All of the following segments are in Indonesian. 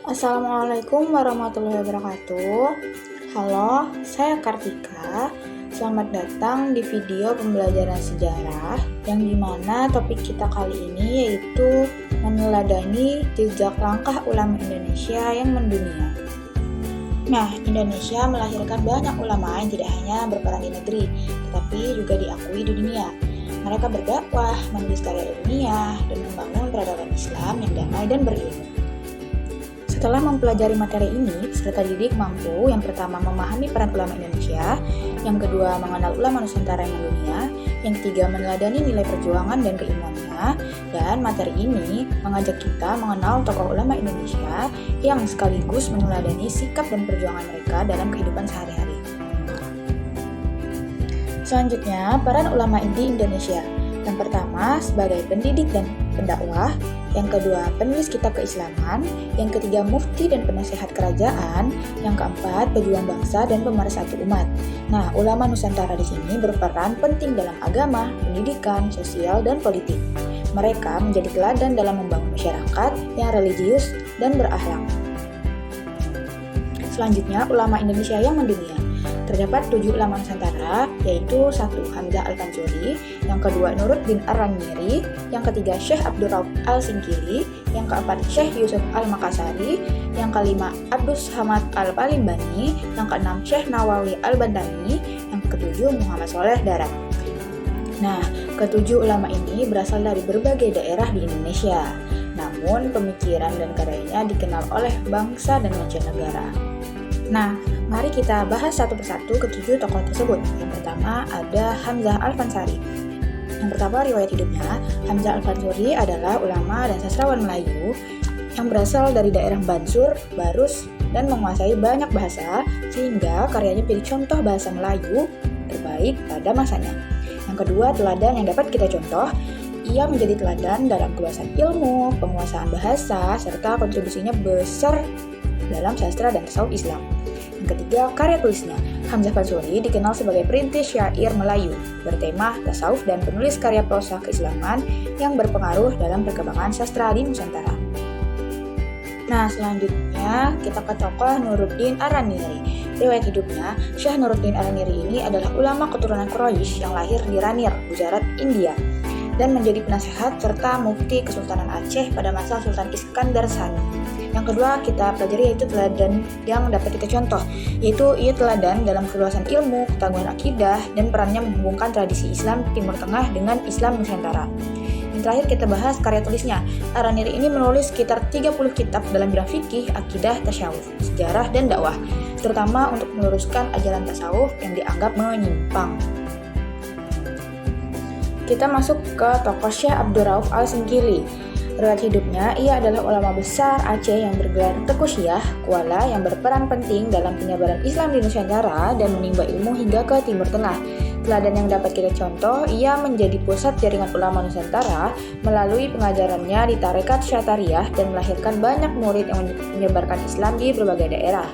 Assalamualaikum warahmatullahi wabarakatuh. Halo, saya Kartika. Selamat datang di video pembelajaran sejarah yang dimana topik kita kali ini yaitu meneladani jejak langkah ulama Indonesia yang mendunia. Nah, Indonesia melahirkan banyak ulama yang tidak hanya berperan di negeri, tetapi juga diakui di dunia. Mereka berdakwah, menulis karya ilmiah, dan membangun peradaban Islam yang damai dan berilmu. Setelah mempelajari materi ini, peserta didik mampu yang pertama memahami peran ulama Indonesia, yang kedua mengenal ulama Nusantara yang mendunia, yang ketiga meneladani nilai perjuangan dan keilmuannya, dan materi ini mengajak kita mengenal tokoh ulama Indonesia yang sekaligus meneladani sikap dan perjuangan mereka dalam kehidupan sehari-hari. Selanjutnya, peran ulama di Indonesia. Yang pertama, sebagai pendidik dan pendakwah. Yang kedua, penulis kitab keislaman. Yang ketiga, mufti dan penasehat kerajaan. Yang keempat, pejuang bangsa dan pemersatu umat. Nah, ulama Nusantara di sini berperan penting dalam agama, pendidikan, sosial, dan politik. Mereka menjadi teladan dalam membangun masyarakat yang religius dan berakhlak. Selanjutnya, ulama Indonesia yang mendunia. Terdapat 7 ulama Nusantara, yaitu 1. Hamzah Al-Fansuri, yang kedua Nuruddin Ar-Ranyiri, yang ketiga Syekh Abdul Rauf Al-Singkili, yang keempat Syekh Yusuf Al-Makassari, yang kelima Abdus Hamad Al-Palimbani, yang keenam Syekh Nawawi Al-Bantani, yang ketujuh Muhammad Sholeh Darat. Nah, ketujuh ulama ini berasal dari berbagai daerah di Indonesia. Namun, pemikiran dan karyanya dikenal oleh bangsa dan mancanegara. Nah, mari kita bahas satu persatu ketujuh tokoh tersebut. Yang pertama ada Hamzah Al-Fansuri. Yang pertama, riwayat hidupnya. Hamzah Al-Fansuri adalah ulama dan sastrawan Melayu yang berasal dari daerah Bansur, Barus, dan menguasai banyak bahasa sehingga karyanya menjadi contoh bahasa Melayu terbaik pada masanya. Yang kedua, teladan yang dapat kita contoh. Ia menjadi teladan dalam keluasan ilmu, penguasaan bahasa, serta kontribusinya besar dalam sastra dan tasawuf Islam. Yang ketiga, karya tulisnya. Hamzah Fansuri dikenal sebagai perintis syair Melayu, bertema tasawuf dan penulis karya prosa keislaman yang berpengaruh dalam perkembangan sastra di Nusantara. Nah, selanjutnya kita ke tokoh Nuruddin Ar-Ranyiri. Riwayat hidupnya, Syekh Nuruddin Ar-Ranyiri ini adalah ulama keturunan Quraisy yang lahir di Ranir, Gujarat, India, dan menjadi penasehat serta mufti Kesultanan Aceh pada masa Sultan Iskandar Sani. Yang kedua kita pelajari yaitu teladan yang dapat kita contoh, yaitu ia teladan dalam keluasan ilmu, ketangguhan akidah, dan perannya menghubungkan tradisi Islam Timur Tengah dengan Islam Nusantara. Yang terakhir kita bahas karya tulisnya. Ar-Ranyiri ini menulis sekitar 30 kitab dalam bidang fikih, akidah, tasyawuf, sejarah, dan dakwah, terutama untuk meluruskan ajaran tasawuf yang dianggap menyimpang. Kita masuk ke tokoh Syekh Abdul Rauf Al-Singkili. Riwayat hidupnya, ia adalah ulama besar Aceh yang bergelar Teku Syiah Kuala yang berperan penting dalam penyebaran Islam di Nusantara dan menimba ilmu hingga ke Timur Tengah. Teladan yang dapat kita contoh, ia menjadi pusat jaringan ulama Nusantara melalui pengajarannya di Tarekat Syatariah dan melahirkan banyak murid yang menyebarkan Islam di berbagai daerah.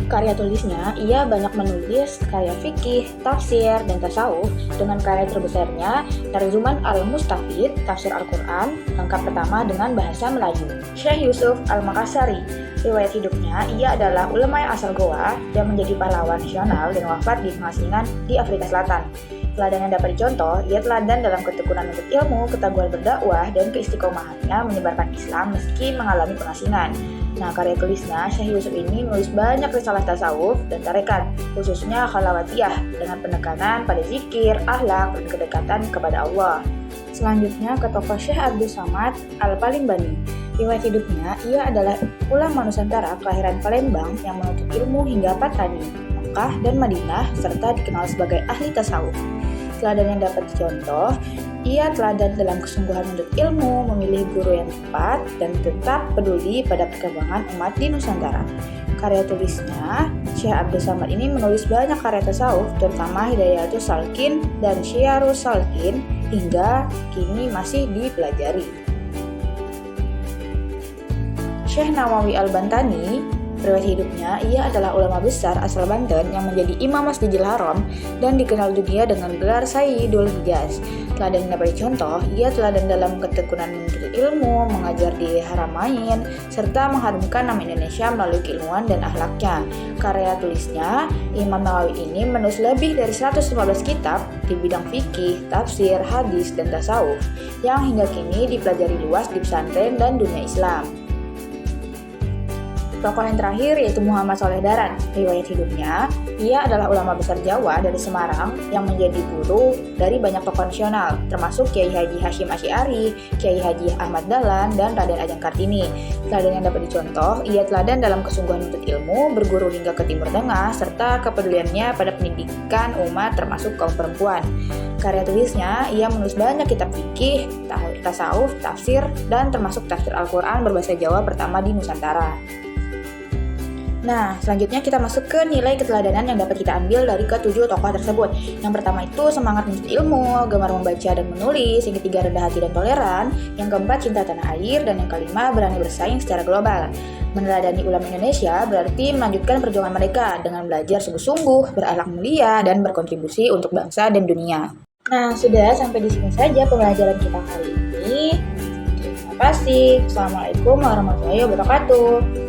Karya tulisnya, ia banyak menulis karya fikih, tafsir, dan tasawuf dengan karya terbesarnya Tarjuman Al-Mustafid, tafsir Al-Quran, lengkap pertama dengan bahasa Melayu. Syekh Yusuf Al-Makassari. Riwayat hidupnya, ia adalah ulama yang asal Goa yang menjadi pahlawan nasional dan wafat di pengasingan di Afrika Selatan. Teladan yang dapat dicontoh, ia teladan dalam ketekunan untuk ilmu, ketangguhan berdakwah, dan keistiqomahannya menyebarkan Islam meski mengalami pengasingan. Nah, karya tulisnya, Syekh Yusuf ini menulis banyak risalah tasawuf dan tarekat, khususnya khalawatiyah, dengan penekanan pada zikir, akhlak, dan kedekatan kepada Allah. Selanjutnya ke tokoh Syekh Abdul Samad Al-Palimbani. Riwayat hidupnya, ia adalah ulama Nusantara kelahiran Palembang yang menuntut ilmu hingga Pattani, Mekah, dan Madinah, serta dikenal sebagai ahli tasawuf. Teladan yang dapat dicontoh, ia teladan dalam kesungguhan untuk ilmu, memilih guru yang tepat, dan tetap peduli pada perkembangan umat di Nusantara. Karya tulisnya, Syekh Abdul Samad ini menulis banyak karya tasawuf, terutama Hidayatus Salikin dan Syiarus Salikin, hingga kini masih dipelajari. Syekh Nawawi Al-Bantani. Riwayat hidupnya, ia adalah ulama besar asal Banten yang menjadi imam Masjidil Haram dan dikenal dunia dengan gelar Sayyidul Hijaz. Teladan yang dapat dicontoh, ia teladan dalam ketekunan menuntut ilmu, mengajar di Haramain, serta mengharumkan nama Indonesia melalui keilmuan dan akhlaknya. Karya tulisnya, Imam Nawawi ini menulis lebih dari 115 kitab di bidang fikih, tafsir, hadis, dan tasawuf, yang hingga kini dipelajari luas di pesantren dan dunia Islam. Tokoh yang terakhir yaitu Muhammad Saleh Daran. Riwayat hidupnya, ia adalah ulama besar Jawa dari Semarang yang menjadi guru dari banyak tokoh nasional, termasuk Kiai Haji Hashim Asy'ari, Kiai Haji Ahmad Dahlan, dan Raden Ajeng Kartini. Teladan yang dapat dicontoh, ia teladan dalam kesungguhan menuntut ilmu, berguru hingga ke Timur Tengah, serta kepeduliannya pada pendidikan umat termasuk kaum perempuan. Karya tulisnya, ia menulis banyak kitab fikih, tasawuf, tafsir, dan termasuk tafsir Al-Quran berbahasa Jawa pertama di Nusantara. Nah, selanjutnya kita masuk ke nilai keteladanan yang dapat kita ambil dari ketujuh tokoh tersebut. Yang pertama itu semangat menuntut ilmu, gemar membaca dan menulis. Yang ketiga rendah hati dan toleran. Yang keempat cinta tanah air. Dan yang kelima berani bersaing secara global. Meneladani ulama Indonesia berarti melanjutkan perjuangan mereka dengan belajar sungguh-sungguh, berakhlak mulia, dan berkontribusi untuk bangsa dan dunia. Nah, sudah sampai di sini saja pembelajaran kita kali ini. Terima kasih. Assalamualaikum warahmatullahi wabarakatuh.